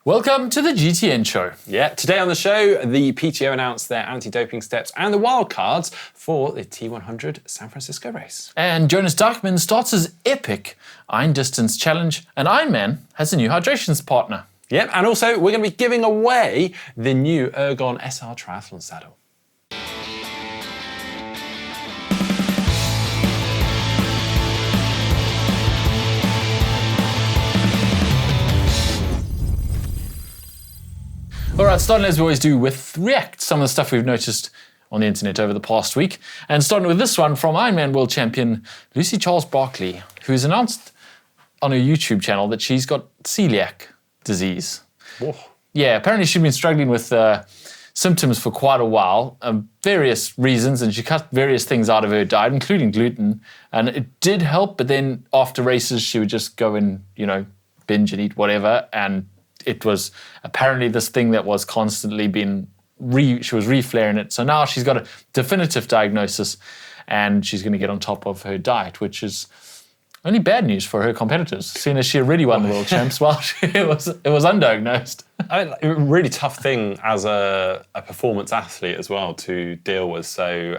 Welcome to the GTN Show. Yeah, today on the show, the PTO announced their anti-doping steps and the wildcards for the T100 San Francisco race. And Jonas Deichman starts his epic Iron Distance Challenge, and Ironman has a new hydrations partner. Yep, and also we're going to be giving away the new Ergon SR triathlon saddle. All right, starting as we always do with React, some of the stuff we've noticed on the internet over the past week. And starting with this one from Ironman world champion Lucy Charles-Barkley, who's announced on her YouTube channel that she's got celiac disease. Whoa. Yeah, apparently she'd been struggling with symptoms for quite a while, various reasons, and she cut various things out of her diet, including gluten, and it did help, but then after races she would just go and, binge and eat whatever, and it was apparently this thing that was constantly she was re-flaring it. So now she's got a definitive diagnosis and she's going to get on top of her diet, which is only bad news for her competitors, seeing as she already won the world champs while it was undiagnosed. A really tough thing as a performance athlete as well to deal with. So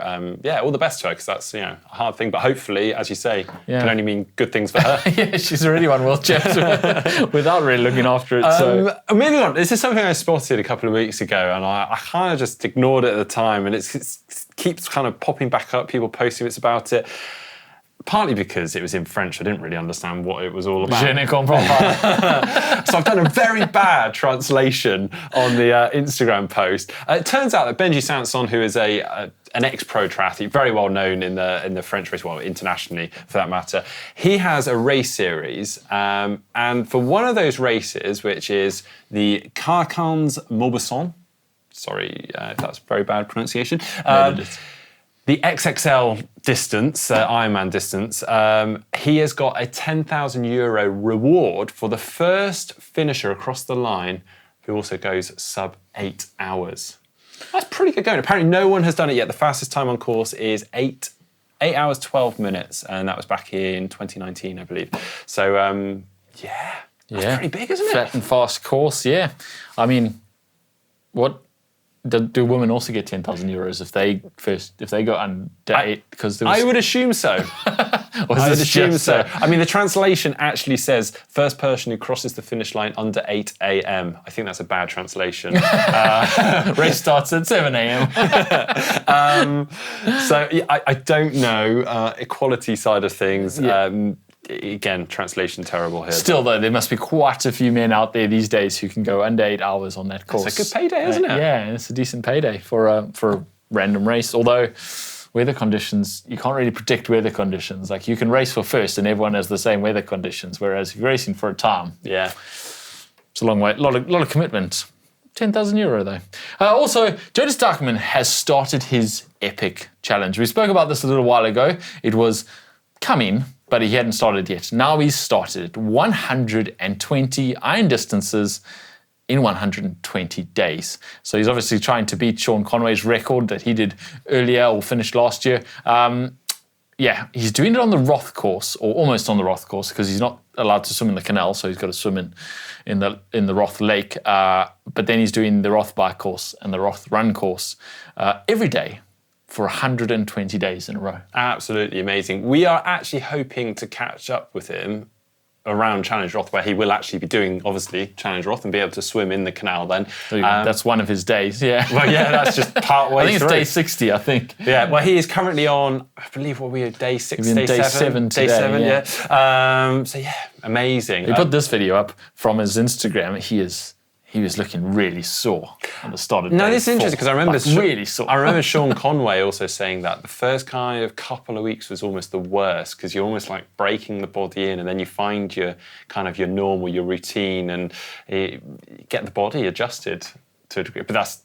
all the best to her, because that's a hard thing. But hopefully, as you say, can only mean good things for her. Yeah, she's already won world champs without really looking after it. So moving on, this is something I spotted a couple of weeks ago, and I kind of just ignored it at the time, and it keeps kind of popping back up. People posting bits about it. Partly because it was in French, I didn't really understand what it was all about. Je ne comprends pas. So I've done a very bad translation on the Instagram post. It turns out that Benji Sanson, who is an ex-pro triathlete, very well known in the French race, well, internationally for that matter, he has a race series. And for one of those races, which is the Carcans-Mauboussin, sorry if that's very bad pronunciation, the XXL distance, Ironman distance, he has got a €10,000 reward for the first finisher across the line who also goes sub 8 hours. That's pretty good going. Apparently no one has done it yet. The fastest time on course is 8 hours, 12 minutes, and that was back in 2019, I believe. So, that's pretty big, isn't it? Flat and fast course, yeah. I mean, what... Do women also get €10,000 if they go under 8? Because I would assume so. I would assume so. I mean, the translation actually says first person who crosses the finish line under 8 a.m. I think that's a bad translation. Race starts at 7 a.m. I don't know. Equality side of things. Yeah. Again, translation terrible here. Still, though, there must be quite a few men out there these days who can go under 8 hours on that course. It's a good payday, isn't it? Yeah, it's a decent payday for a random race. Although weather conditions, you can't really predict weather conditions. Like, you can race for first and everyone has the same weather conditions, whereas if you're racing for a time, it's a long way, a lot of commitment. €10,000 though. Also, Jonas Deichman has started his epic challenge. We spoke about this a little while ago. It was coming, but he hadn't started yet. Now he's started 120 iron distances in 120 days. So he's obviously trying to beat Sean Conway's record that he did earlier or finished last year. He's doing it on the Roth course, or almost on the Roth course, because he's not allowed to swim in the canal, so he's got to swim in the Roth lake. But then he's doing the Roth bike course and the Roth run course every day for 120 days in a row. Absolutely amazing. We are actually hoping to catch up with him around Challenge Roth, where he will actually be doing, obviously, Challenge Roth and be able to swim in the canal then. That's one of his days, yeah. Well, yeah, that's just part way I think through. it's day 60, I think. Yeah, well, he is currently on, I believe, what we are, day 6, day 7? Today, day 7, yeah. Amazing. He put this video up from his Instagram. He was looking really sore at the start of day 4. This is interesting because I remember really sore. I remember Sean Conway also saying that the first kind of couple of weeks was almost the worst because you're almost like breaking the body in, and then you find your normal, your routine, and get the body adjusted to a degree. But that's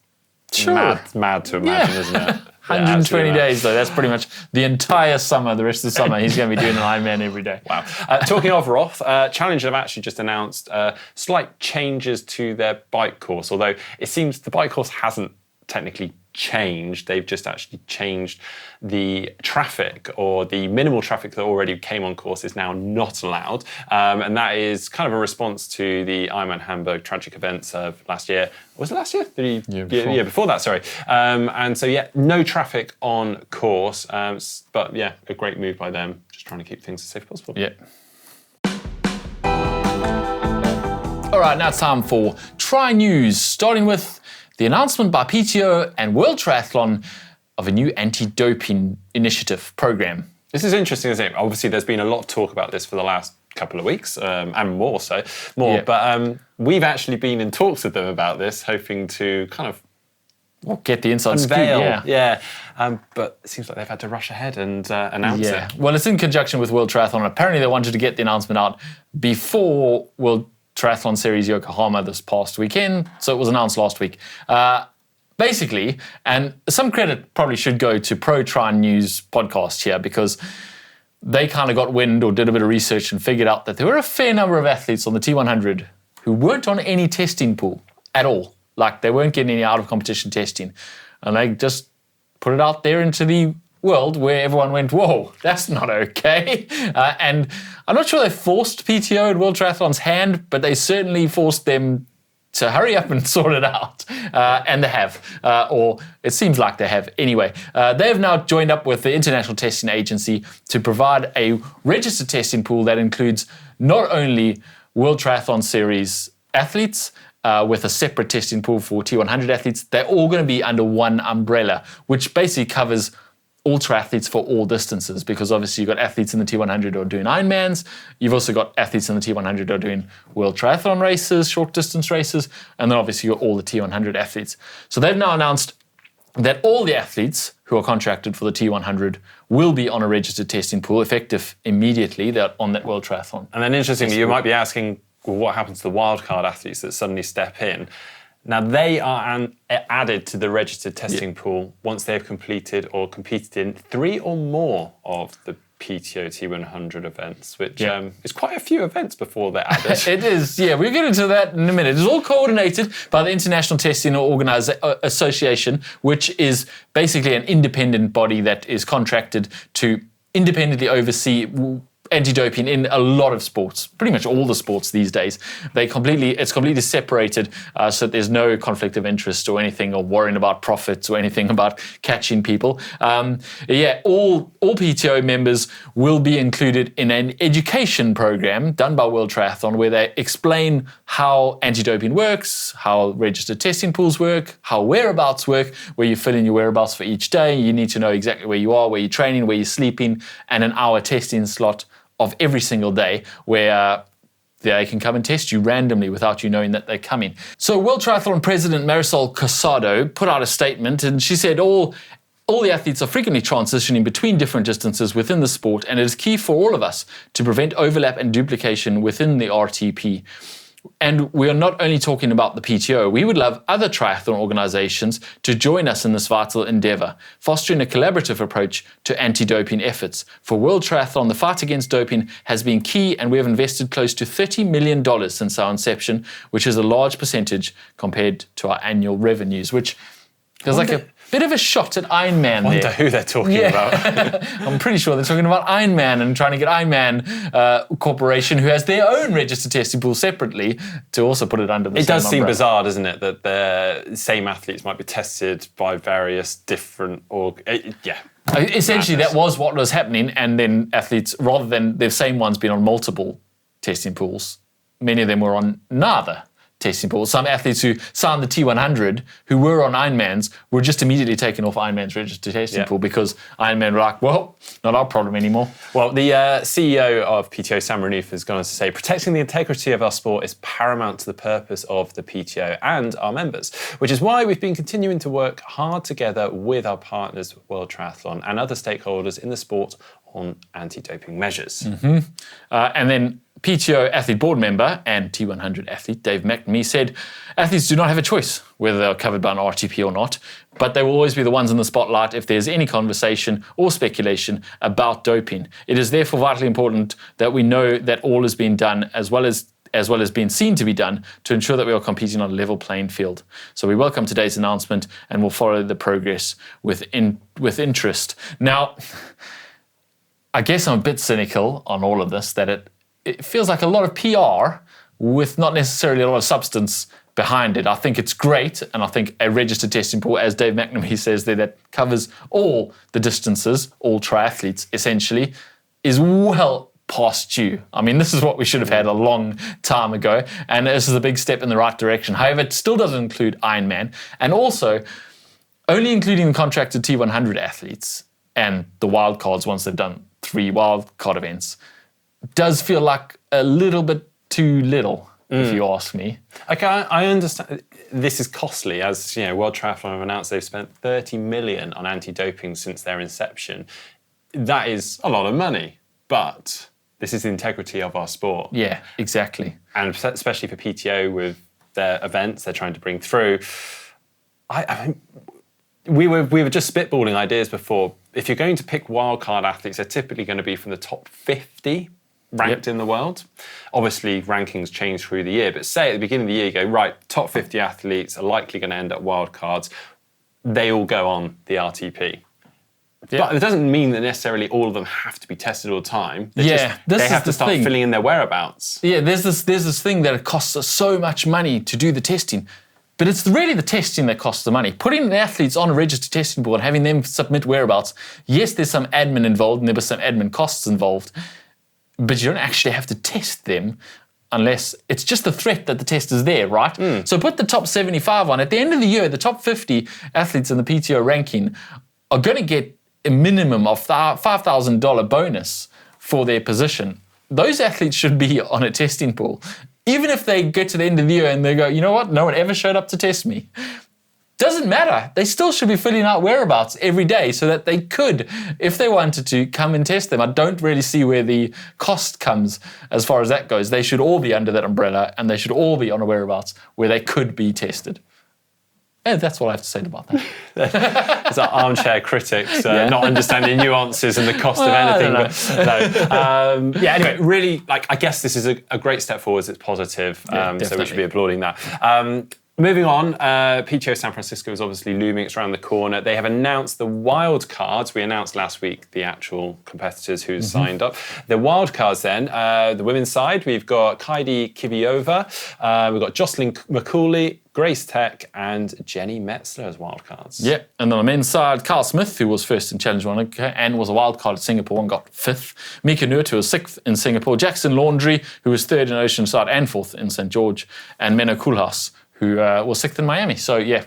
mad to imagine, isn't it? 120 days, though. That's pretty much the entire summer, the rest of the summer. He's going to be doing an Ironman every day. Wow. Talking of Roth, Challenge have actually just announced slight changes to their bike course, although it seems the bike course hasn't technically changed. They've just actually changed the traffic, or the minimal traffic that already came on course is now not allowed. And that is kind of a response to the Ironman Hamburg tragic events of last year. Was it last year? The year before that, sorry. And so, yeah, no traffic on course. But yeah, a great move by them, just trying to keep things as safe as possible. Yeah. All right, now it's time for Tri News, starting with the announcement by PTO and World Triathlon of a new anti-doping initiative program. This is interesting, isn't it? Obviously, there's been a lot of talk about this for the last couple of weeks, and more. Yeah. But we've actually been in talks with them about this, hoping to kind of get the inside scoop. Yeah. But it seems like they've had to rush ahead and announce it. Well, it's in conjunction with World Triathlon. Apparently, they wanted to get the announcement out before World Triathlon Series Yokohama this past weekend, so it was announced last week. Basically, and some credit probably should go to Pro Tri News podcast here, because they kind of got wind or did a bit of research and figured out that there were a fair number of athletes on the T100 who weren't on any testing pool at all. Like, they weren't getting any out-of-competition testing. And they just put it out there into the world where everyone went, whoa, that's not okay. And I'm not sure they forced PTO and World Triathlon's hand, but they certainly forced them to hurry up and sort it out. And they have, or it seems like they have anyway. They have now joined up with the International Testing Agency to provide a registered testing pool that includes not only World Triathlon Series athletes, with a separate testing pool for T100 athletes. They're all going to be under one umbrella, which basically covers all triathletes for all distances, because obviously you've got athletes in the T100 who are doing Ironmans. You've also got athletes in the T100 who are doing World Triathlon races, short distance races, and then obviously you've got all the T100 athletes. So they've now announced that all the athletes who are contracted for the T100 will be on a registered testing pool, effective immediately. They're on that World Triathlon. And then interestingly, you might be asking, well, what happens to the wildcard athletes that suddenly step in? Now, they are added to the registered testing pool once they've completed or competed in 3 or more of the PTO T100 events, which is quite a few events before they're added. It is, yeah. We'll get into that in a minute. It's all coordinated by the International Testing Association, which is basically an independent body that is contracted to independently oversee anti-doping in a lot of sports, pretty much all the sports these days. It's completely separated, so that there's no conflict of interest or anything, or worrying about profits or anything about catching people. All PTO members will be included in an education program done by World Triathlon, where they explain how anti-doping works, how registered testing pools work, how whereabouts work, where you fill in your whereabouts for each day. You need to know exactly where you are, where you're training, where you're sleeping, and an hour testing slot of every single day, where they can come and test you randomly without you knowing that they're coming. So World Triathlon President Marisol Casado put out a statement, and she said all the athletes are frequently transitioning between different distances within the sport, and it is key for all of us to prevent overlap and duplication within the RTP. And we are not only talking about the PTO, we would love other triathlon organizations to join us in this vital endeavor, fostering a collaborative approach to anti-doping efforts. For World Triathlon, the fight against doping has been key, and we have invested close to $30 million since our inception, which is a large percentage compared to our annual revenues, which feels like a bit of a shot at Ironman. I wonder who they're talking about. I'm pretty sure they're talking about Ironman and trying to get Ironman Corporation, who has their own registered testing pool separately, to also put it under the same umbrella. It does seem bizarre, doesn't it, that the same athletes might be tested by various different... Essentially, that was what was happening, and then athletes, rather than the same ones being on multiple testing pools, many of them were on neither testing pool. Some athletes who signed the T100, who were on Ironmans, were just immediately taken off Ironman's registered testing pool, because Ironman were like, well, not our problem anymore. Well, the CEO of PTO, Sam Renouf, has gone on to say, protecting the integrity of our sport is paramount to the purpose of the PTO and our members, which is why we've been continuing to work hard together with our partners, World Triathlon, and other stakeholders in the sport on anti-doping measures. Mm-hmm. And then PTO athlete board member and T100 athlete Dave McNamee said, athletes do not have a choice whether they're covered by an RTP or not, but they will always be the ones in the spotlight if there's any conversation or speculation about doping. It is therefore vitally important that we know that all is being done, as well as as well as being seen to be done, to ensure that we are competing on a level playing field. So we welcome today's announcement and will follow the progress with interest. Now, I guess I'm a bit cynical on all of this, that it feels like a lot of PR with not necessarily a lot of substance behind it. I think it's great, and I think a registered testing pool, as Dave McNamee says there, that covers all the distances, all triathletes essentially, is well past due. I mean, this is what we should have had a long time ago, and this is a big step in the right direction. However, it still doesn't include Ironman, and also only including the contracted T100 athletes and the wildcards once they've done 3 wildcard events does feel like a little bit too little, if you ask me. Okay, I understand. This is costly, as you know. World Triathlon have announced they've spent 30 million on anti-doping since their inception. That is a lot of money, but this is the integrity of our sport. Yeah, exactly. And especially for PTO with their events they're trying to bring through. I mean, we were just spitballing ideas before. If you're going to pick wildcard athletes, they're typically going to be from the top 50 ranked in the world. Obviously, rankings change through the year, but say at the beginning of the year, you go, right, top 50 athletes are likely going to end up wildcards. They all go on the RTP. Yeah. But it doesn't mean that necessarily all of them have to be tested all the time. They have to start filling in their whereabouts. Yeah, there's this thing that it costs us so much money to do the testing. But it's really the testing that costs the money. Putting the athletes on a registered testing board and having them submit whereabouts, yes, there's some admin involved and there were some admin costs involved, but you don't actually have to test them unless it's just the threat that the test is there, right? So put the top 75 on. At the end of the year, the top 50 athletes in the PTO ranking are going to get a minimum of $5,000 bonus for their position. Those athletes should be on a testing pool. Even if they get to the end of the year and they go, you know what, no one ever showed up to test me. Doesn't matter. They still should be filling out whereabouts every day so that they could, if they wanted to, come and test them. I don't really see where the cost comes as far as that goes. They should all be under that umbrella and they should all be on a whereabouts where they could be tested. And that's what I have to say about that. It's like armchair critics not understanding nuances and the cost of anything. Anyway, really, I guess this is a great step forward. It's positive, so we should be applauding that. Moving on, PTO San Francisco is obviously looming. It's around the corner. They have announced the wildcards. We announced last week the actual competitors who signed up. The wildcards then, the women's side, we've got Kaidi Kiviova, we've got Jocelyn McCauley, Grace Tech, and Jenny Metzler as wildcards. Yeah, and on the men's side, Carl Smith, who was first in Challenge 1 and was a wildcard at Singapore and got 5th. Mika Nurt, who was 6th in Singapore. Jackson Laundry, who was 3rd in Oceanside and 4th in St. George. And Menno Koolhaas, who was 6th in Miami. So yeah,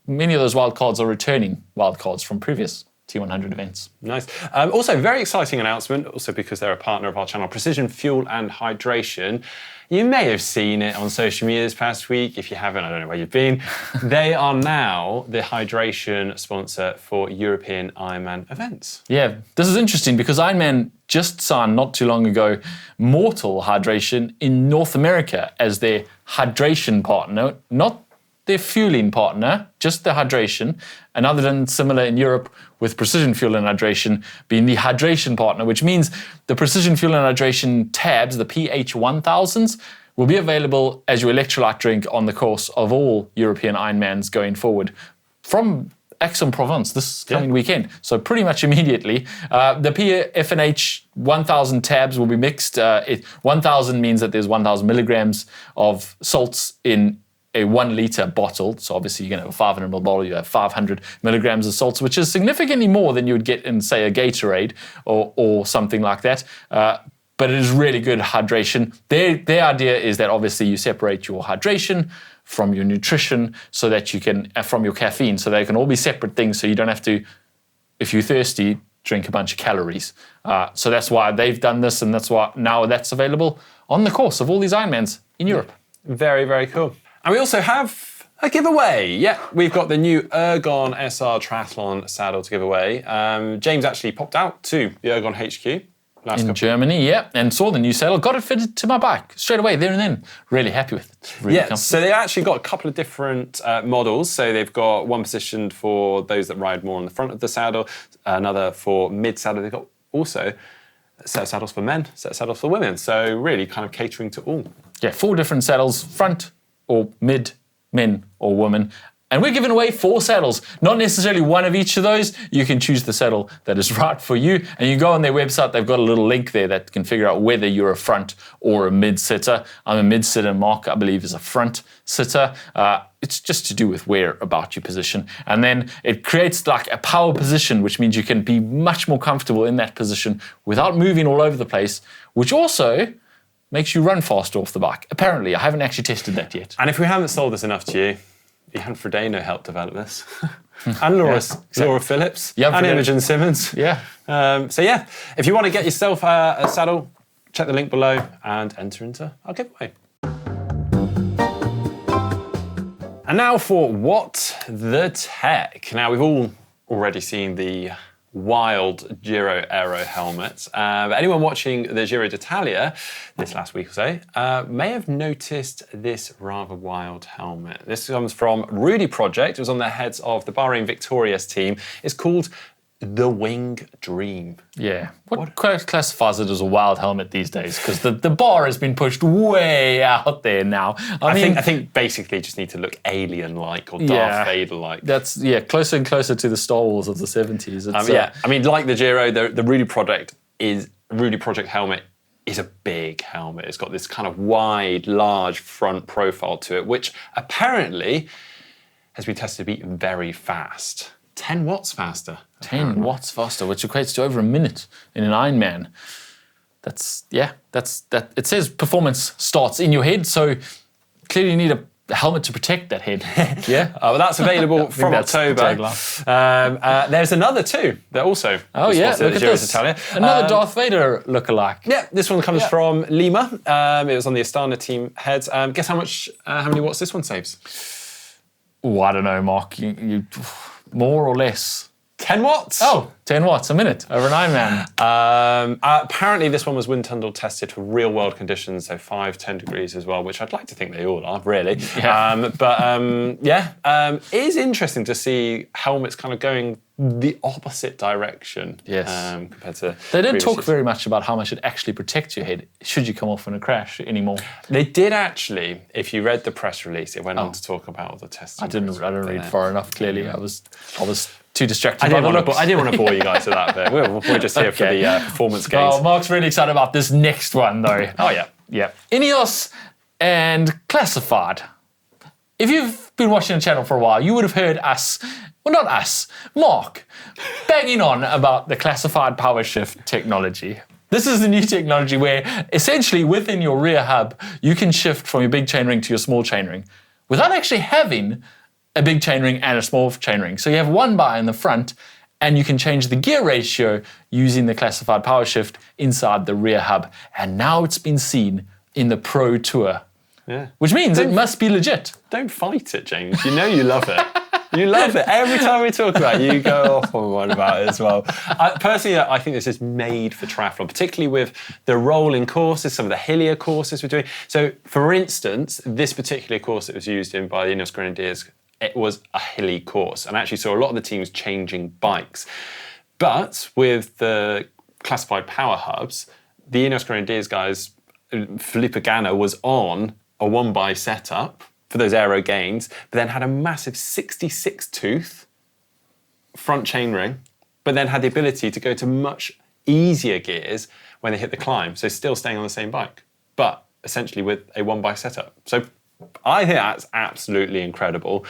many of those wildcards are returning wildcards from previous T100 events. Nice. Also, very exciting announcement, also because they're a partner of our channel, Precision Fuel and Hydration. You may have seen it on social media this past week. If you haven't, I don't know where you've been. They are now the hydration sponsor for European Ironman events. Yeah, this is interesting because Ironman just signed not too long ago Mortal Hydration in North America as their hydration partner, not their fueling partner, just the hydration. And other than similar in Europe with Precision Fuel and Hydration being the hydration partner, which means the Precision Fuel and Hydration tabs, the PH1000s, will be available as your electrolyte drink on the course of all European Ironmans going forward from Aix-en-Provence this coming weekend. So pretty much immediately. The PFNH 1000 tabs will be mixed. 1000 means that there's 1000 milligrams of salts in a 1 litre bottle. So obviously you're going to have a 500 ml bottle, you have 500 milligrams of salts, which is significantly more than you would get in, say, a Gatorade or something like that. But it is really good hydration. Their idea is that obviously you separate your hydration from your nutrition so that you can, from your caffeine, so they can all be separate things so you don't have to, if you're thirsty, drink a bunch of calories. So that's why they've done this, and that's why now that's available on the course of all these Ironmans in Europe. Very, very cool. And we also have a giveaway. Yeah, we've got the new Ergon SR triathlon saddle to give away. James actually popped out to the Ergon HQ in Germany, and saw the new saddle, got it fitted to my bike straight away, there and then. Really happy with it. Really so they actually got a couple of different models. So they've got one positioned for those that ride more on the front of the saddle, another for mid-saddle. They've got also a set of saddles for men, set of saddles for women. So really kind of catering to all. Yeah, 4 different saddles, front or mid, men or women. And we're giving away 4 saddles, not necessarily one of each of those. You can choose the saddle that is right for you. And you go on their website, they've got a little link there that can figure out whether you're a front or a mid sitter. I'm a mid sitter, Mark, I believe, is a front sitter. It's just to do with where about you position. And then it creates like a power position, which means you can be much more comfortable in that position without moving all over the place, which also makes you run faster off the bike. Apparently, I haven't actually tested that yet. And if we haven't sold this enough to you, Ian Frodeno helped develop this. And Laura Phillips. And Imogen Simmons. Yeah. So yeah, if you want to get yourself a saddle, check the link below and enter into our giveaway. And now for What the Tech. Now we've all already seen the wild Giro Aero helmet. But anyone watching the Giro d'Italia this last week or so may have noticed this rather wild helmet. This comes from Rudy Project. It was on the heads of the Bahrain Victorious team. It's called the Wing Dream. Yeah. What classifies it as a wild helmet these days? Because the bar has been pushed way out there now. I think basically just need to look alien-like or Darth Vader-like. That's, closer and closer to the Star Wars of the 70s. I mean, like the Giro, the Rudy Project helmet is a big helmet. It's got this kind of wide, large front profile to it, which apparently has been tested to be very fast. 10 watts faster. 10 watts faster, which equates to over a minute in an Ironman. That's that. It says performance starts in your head, so clearly you need a helmet to protect that head. Yeah. Well, that's available from October. There's another too that also. Oh yeah, look at this. Italia. Another Darth Vader lookalike. Yeah, this one comes from Lima. It was on the Astana team heads. Guess how many watts this one saves? Oh, I don't know, Mark. You more or less? 10 watts. Oh, 10 watts a minute over an Ironman. Apparently this one was wind tunnel tested for real world conditions, so 5-10 degrees as well, which I'd like to think they all are, really. Yeah. It is interesting to see helmets kind of going the opposite direction. Yes. Compared to they don't talk very much about how much it actually protects your head should you come off in a crash anymore. They did actually, if you read the press release, it went on to talk about all the testing. I didn't read far enough, clearly. I was too distracted. I didn't want to bore you guys with that bit. We're just here for the performance gains. Oh, Mark's really excited about this next one, though. Oh, yeah. Yeah. Ineos and Classified. If you've been watching the channel for a while, you would have heard us, well, not us, Mark, banging on about the Classified power shift technology. This is the new technology where essentially within your rear hub, you can shift from your big chainring to your small chainring without actually having a big chainring and a small chainring. So you have one bar in the front and you can change the gear ratio using the Classified power shift inside the rear hub. And now it's been seen in the Pro Tour. Yeah. Which means it must be legit. Don't fight it, James. You know you love it. You love it. Every time we talk about it, you go off on one about it as well. Personally, I think this is made for triathlon, particularly with the rolling courses, some of the hillier courses we're doing. So, for instance, this particular course that was used in by the Ineos Grenadiers, it was a hilly course, and I actually saw a lot of the teams changing bikes. But with the Classified power hubs, the Ineos Grenadiers guys, Felipe Ganna was on a 1x setup for those aero gains, but then had a massive 66 tooth front chainring, but then had the ability to go to much easier gears when they hit the climb. So still staying on the same bike, but essentially with a 1x setup. So I think that's absolutely incredible.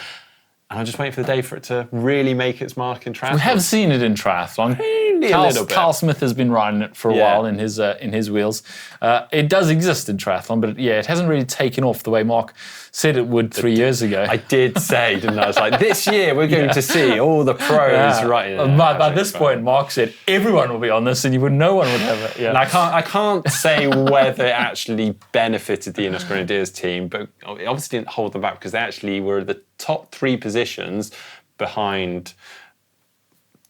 And I'm just waiting for the day for it to really make its mark in triathlon. We have seen it in triathlon. Really a little bit. Carl Smith has been riding it for a while in his wheels. It does exist in triathlon, but it hasn't really taken off the way Mark said it would 3 years ago. I did say, didn't I? I was like, this year we're going to see all the pros riding it. By this point, Mark said everyone will be on this, and no one would have it. Yeah. And I can't say whether it actually benefited the Ineos Grenadiers team, but it obviously didn't hold them back because they actually were the top 3 positions behind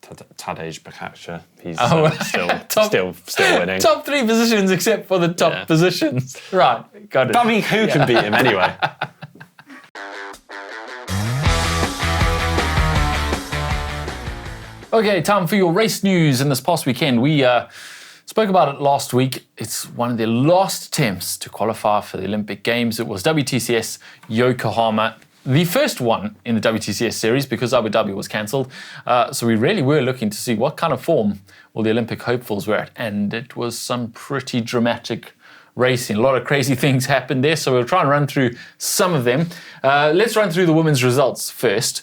Tadej Pogačar. He's still winning. Top 3 positions except for the top positions. Right, got it. I mean, who can beat him anyway? Okay, time for your race news. In this past weekend, we Spoke about it last week. It's one of their last attempts to qualify for the Olympic Games. It was WTCS Yokohama, the first one in the WTCS series because Abu Dhabi was cancelled. So we really were looking to see what kind of form all the Olympic hopefuls were at. And it was some pretty dramatic racing. A lot of crazy things happened there. So we'll try and run through some of them. Let's run through the women's results first.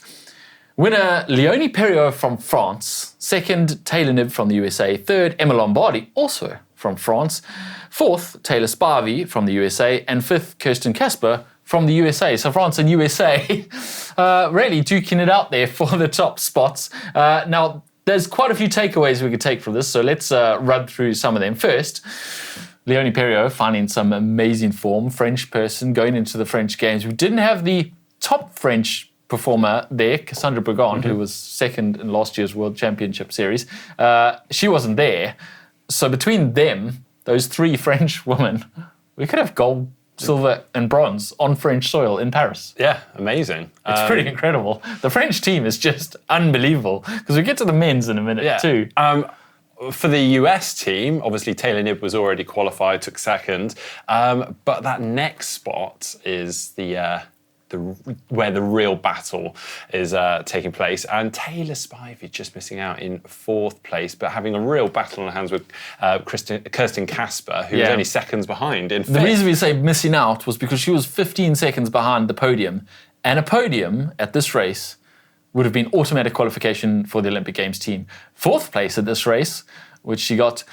Winner Leonie Perriot from France. Second, Taylor Knibb from the USA. Third, Emma Lombardi, also from France. Fourth, Taylor Spivey from the USA. And fifth, Kirsten Kasper from the USA. So France and USA really duking it out there for the top spots. Now, there's quite a few takeaways we could take from this, so let's run through some of them. First, Leonie Perriot finding some amazing form. French person going into the French Games. We didn't have the top French performer there, Cassandra Brigand, who was second in last year's World Championship Series. She wasn't there. So between them, those three French women, we could have gold, silver and bronze on French soil in Paris. Yeah, amazing. It's pretty incredible. The French team is just unbelievable because we get to the men's in a minute too. For the US team, obviously Taylor Knibb was already qualified, took second. But that next spot is where the real battle is taking place. And Taylor Spivey just missing out in fourth place, but having a real battle on hands with Kirsten Kasper, who was only seconds behind in fifth. The reason we say missing out was because she was 15 seconds behind the podium. And a podium at this race would have been automatic qualification for the Olympic Games team. Fourth place at this race, which she got,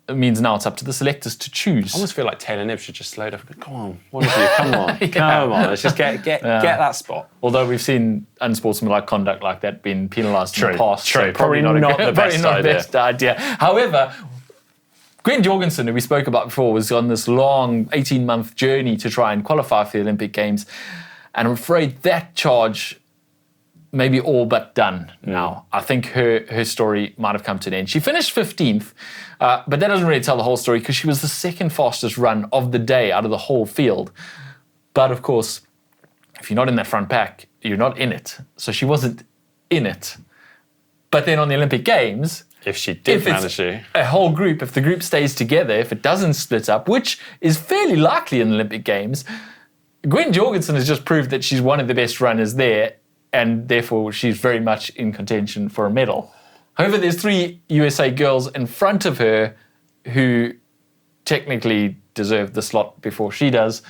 means now it's up to the selectors to choose. I almost feel like Taylor Knibb should just slow down. Come on, one of you, come on, come on. Let's just get that spot. Although we've seen unsportsmanlike conduct like that being penalised in the past. True. So probably not the best idea. However, Gwen Jorgensen, who we spoke about before, was on this long 18-month journey to try and qualify for the Olympic Games. And I'm afraid that charge may be all but done now. I think her story might have come to an end. She finished 15th, but that doesn't really tell the whole story because she was the second fastest run of the day out of the whole field. But of course, if you're not in that front pack, you're not in it. So she wasn't in it. But then on the Olympic Games, if she did manage to, a whole group, if the group stays together, if it doesn't split up, which is fairly likely in the Olympic Games, Gwen Jorgensen has just proved that she's one of the best runners there, and therefore she's very much in contention for a medal. However, there's three USA girls in front of her who technically deserve the slot before she does.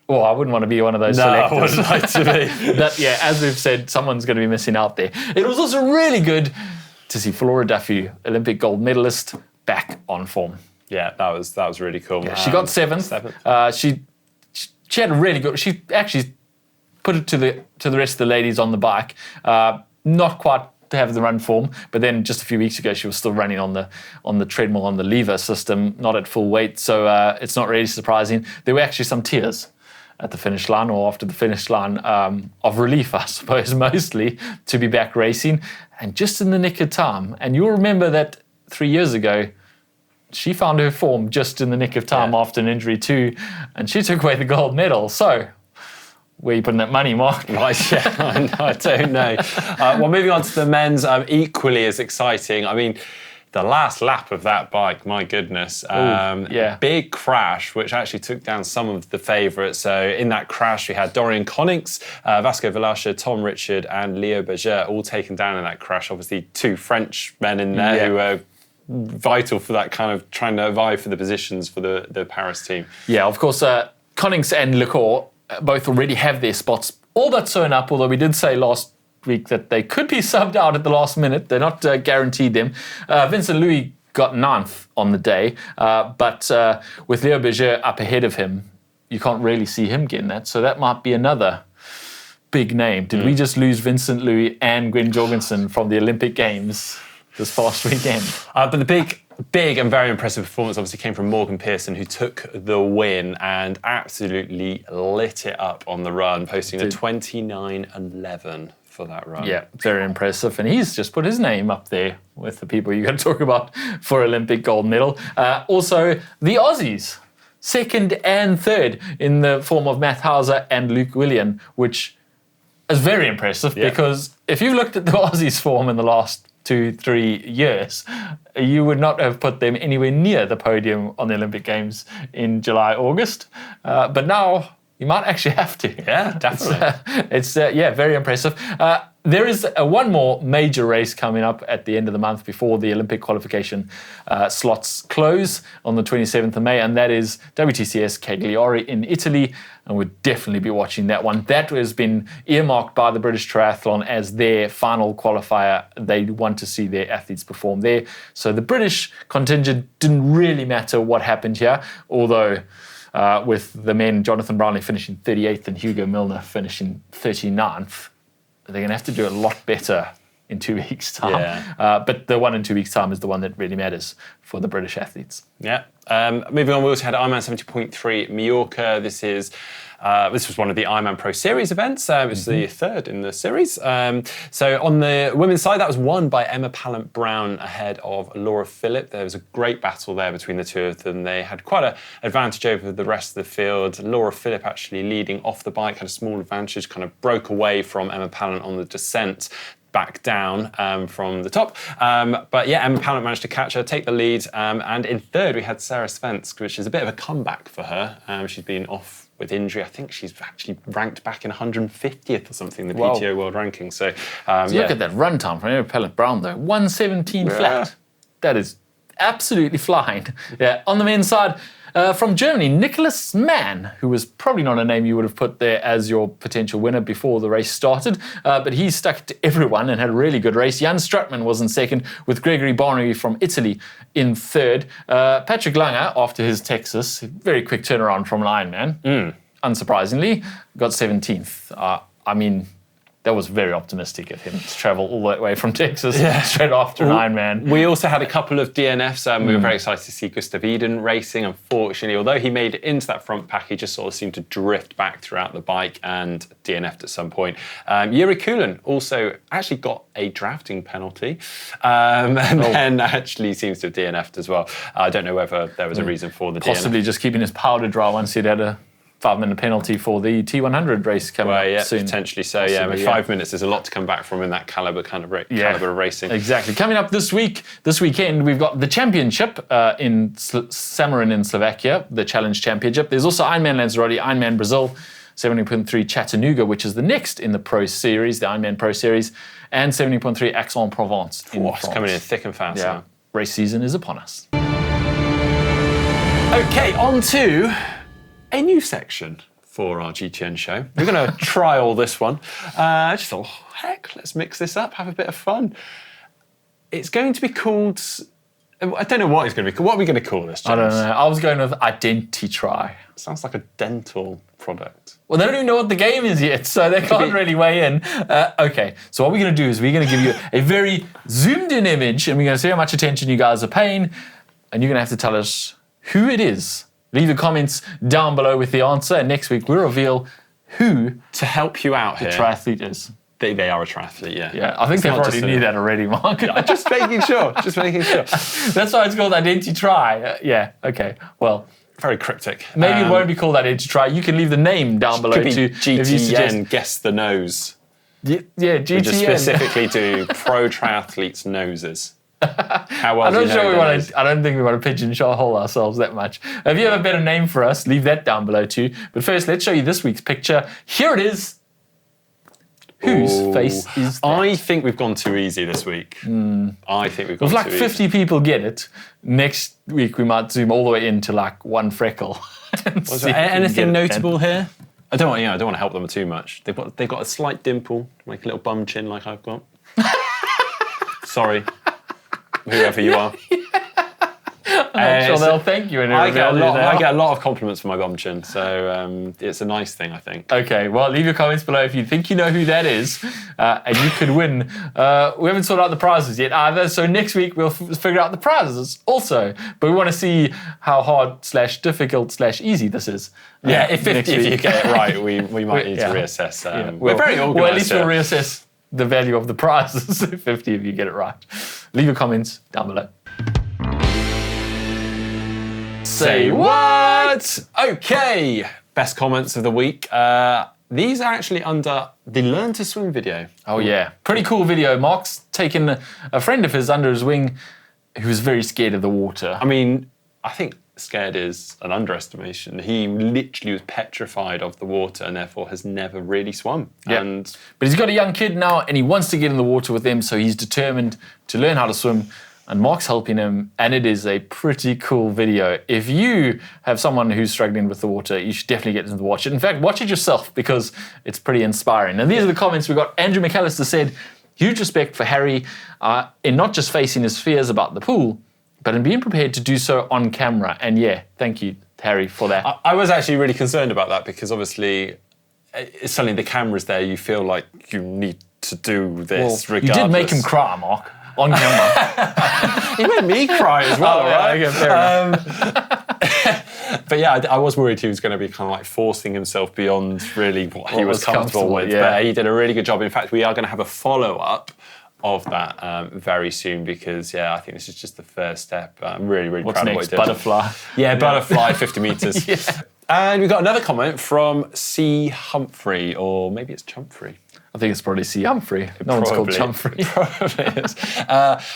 Well, I wouldn't want to be one of those selectors. I wouldn't like to be. But yeah, as we've said, someone's going to be missing out there. It was also really good to see Flora Duffy, Olympic gold medalist, back on form. Yeah, that was really cool. Yeah, she got seventh. She had a really good. She actually put it to the rest of the ladies on the bike. Not quite to have the run form, but then just a few weeks ago she was still running on the treadmill on the lever system, not at full weight. So it's not really surprising. There were actually some tears at the finish line or after the finish line of relief, I suppose, mostly to be back racing and just in the nick of time. And you'll remember that 3 years ago, she found her form just in the nick of time after an injury too, and she took away the gold medal. So where are you putting that money, Mark? Right, yeah, I don't know. Well, moving on to the men's, equally as exciting. I mean, the last lap of that bike, my goodness. Big crash, which actually took down some of the favourites. So in that crash, we had Dorian Connings, Vasco Velasha, Tom Richard and Leo Berger all taken down in that crash. Obviously, two French men in there who were vital for that kind of trying to vie for the positions for the Paris team. Yeah, of course, Connings and Lecour both already have their spots all but sewn up, although we did say last week that they could be subbed out at the last minute. They're not guaranteed them. Vincent Louis got 9th on the day, but with Leo Berger up ahead of him, you can't really see him getting that, so that might be another big name. Did we just lose Vincent Louis and Gwen Jorgensen from the Olympic Games this past weekend? But the big and very impressive performance obviously came from Morgan Pearson, who took the win and absolutely lit it up on the run, posting a 29:11 for that run. Yeah, very impressive. And he's just put his name up there with the people you're going to talk about for Olympic gold medal. Also, the Aussies, 2nd and 3rd in the form of Matt Hauser and Luke Willian, which is very impressive because if you've looked at the Aussies' form in the last 2-3 years, you would not have put them anywhere near the podium on the Olympic Games in July, August. But now you might actually have to. Yeah, definitely. It's very impressive. There is one more major race coming up at the end of the month before the Olympic qualification slots close on the 27th of May, and that is WTCS Cagliari in Italy, and we'll definitely be watching that one. That has been earmarked by the British Triathlon as their final qualifier. They want to see their athletes perform there. So the British contingent didn't really matter what happened here, although with the men, Jonathan Brownlee finishing 38th and Hugo Milner finishing 39th, they're going to have to do a lot better in 2 weeks' time. Yeah. But the one in 2 weeks' time is the one that really matters for the British athletes. Yeah. Moving on, we also had Ironman 70.3 Mallorca. This was one of the Ironman Pro Series events. It was the third in the series. So on the women's side, that was won by Emma Pallant-Brown ahead of Laura Philipp. There was a great battle there between the two of them. They had quite an advantage over the rest of the field. Laura Philipp actually leading off the bike, had a small advantage, kind of broke away from Emma Pallant on the descent back down from the top. But yeah, Emma Pallant managed to catch her, take the lead. And in third, we had Sarah Svensk, which is a bit of a comeback for her. She's been off with injury. I think she's actually ranked back in 150th or something, the PTO World Ranking. So, Look at that run time from Emma Pallant-Brown, though. 1:17 flat. That is absolutely flying. Yeah. On the men's side, from Germany, Nicholas Mann, who was probably not a name you would have put there as your potential winner before the race started, but he stuck to everyone and had a really good race. Jan Stratman was in second, with Gregory Barney from Italy in third. Patrick Langer, after his Texas, very quick turnaround from an Ironman, unsurprisingly, got 17th. I mean, that was very optimistic of him to travel all that way from Texas straight after an Ironman. We also had a couple of DNFs. We were very excited to see Gustav Iden racing. Unfortunately, although he made it into that front pack, he just sort of seemed to drift back throughout the bike and DNF'd at some point. Yuri Kulin also actually got a drafting penalty and then actually seems to have DNF'd as well. I don't know whether there was a reason for the Possibly DNF. just keeping his powder dry once he'd had a 5-minute penalty for the T100 race coming up soon. Potentially so. Possibly, 5 minutes is a lot to come back from in that caliber of racing. Exactly. Coming up this weekend, we've got the championship in Samarin in Slovakia, the Challenge Championship. There's also Ironman Lanzarote, Ironman Brazil, 70.3 Chattanooga, which is the next in the Pro Series, the Ironman Pro Series, and 70.3 Aix-en-Provence in France. It's coming in thick and fast. Yeah. Race season is upon us. Okay, on to a new section for our GTN show. We're going to trial this one. I just thought, heck, let's mix this up, have a bit of fun. It's going to be called, I don't know what it's going to be called. What are we going to call this, James? I don't know. I was going with Ident-i-tri. Sounds like a dental product. Well, they don't even know what the game is yet, so they can't really weigh in. Okay, so what we're going to do is we're going to give you a very zoomed-in image, and we're going to see how much attention you guys are paying, and you're going to have to tell us who it is. Leave your comments down below with the answer, and next week we'll reveal who to help you out the here. triathlete is. They are a triathlete, yeah. Yeah, I think they already knew that already, Mark. Just making sure. That's why it's called Ident-i-tri. Yeah, okay. Well, very cryptic. Maybe it won't be called Ident-i-tri. You can leave the name down below could be too. GTN, guess the nose. Yeah, GTN. We just specifically do pro triathletes' noses. How well I'm do you not know sure those? I don't think we want to pigeonhole ourselves that much. If you have a better name for us, leave that down below too. But first, let's show you this week's picture. Here it is. Whose face is that? I think we've gone too easy this week. I think we've gone If too like easy. 50 people get it, next week we might zoom all the way into like one freckle. Was there anything notable here? I don't want to help them too much. They've got a slight dimple, like a little bum chin, like I've got. Sorry, whoever you are. I'm sure they'll thank you. I get a lot of compliments for my bum chin, so it's a nice thing, I think. Okay, well, leave your comments below if you think you know who that is, and you could win. We haven't sorted out the prizes yet either, so next week we'll figure out the prizes also. But we want to see how hard/difficult/easy this is. Yeah, if you get it right, we might need to reassess. We're very organised. Well, at least we'll reassess the value of the prizes if 50 of you get it right. Leave your comments down below. Say what? Okay, best comments of the week. these are actually under the Learn to Swim video. Oh, yeah. Pretty cool video. Mark's taken a friend of his under his wing who was very scared of the water. I mean, I think scared is an underestimation. He literally was petrified of the water and therefore has never really swum. Yeah. But he's got a young kid now and he wants to get in the water with them, so he's determined to learn how to swim. And Mark's helping him, and it is a pretty cool video. If you have someone who's struggling with the water, you should definitely get them to watch it. In fact, watch it yourself because it's pretty inspiring. And these are the comments we got. Andrew McAllister said, huge respect for Harry in not just facing his fears about the pool, but in being prepared to do so on camera. And yeah, thank you, Harry, for that. I was actually really concerned about that because obviously, suddenly the camera's there, you feel like you need to do this regardless. You did make him cry, Mark. On camera. He made me cry as well, right? Okay, fair enough. But yeah, I was worried he was going to be kind of like forcing himself beyond really what he was comfortable with. Yeah. But he did a really good job. In fact, we are going to have a follow-up of that very soon because, yeah, I think this is just the first step. I'm really, really proud of what he did. Butterfly. Yeah, butterfly, 50 metres. Yeah. And we got another comment from C. Humphrey, or maybe it's Chumphrey. I think it's probably C. Humphrey. No one's called Chumphrey. Probably is.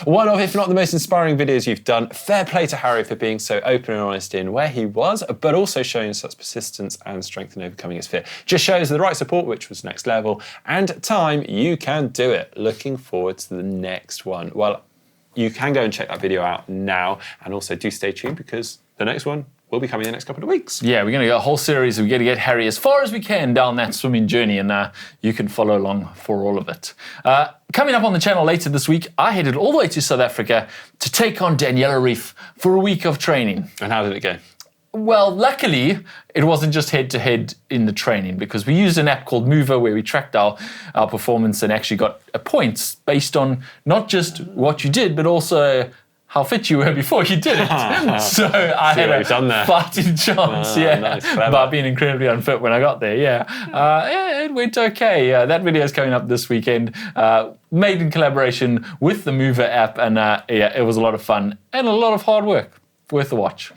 One of, if not the most inspiring videos you've done. Fair play to Harry for being so open and honest in where he was, but also showing such persistence and strength in overcoming his fear. Just shows the right support, which was next level, and time, you can do it. Looking forward to the next one. Well, you can go and check that video out now, and also do stay tuned because the next one will be coming in the next couple of weeks. Yeah, we're going to go a whole series. We're going to get Harry as far as we can down that swimming journey, and you can follow along for all of it. Coming up on the channel later this week, I headed all the way to South Africa to take on Daniela Reef for a week of training. And how did it go? Well, luckily, it wasn't just head-to-head in the training because we used an app called Mover where we tracked our performance and actually got points based on not just what you did, but also how fit you were before you did it. So I had a fighting chance, Nice, about being incredibly unfit when I got there, yeah, it went okay. That video is coming up this weekend, made in collaboration with the Mover app, and it was a lot of fun and a lot of hard work. Worth a watch.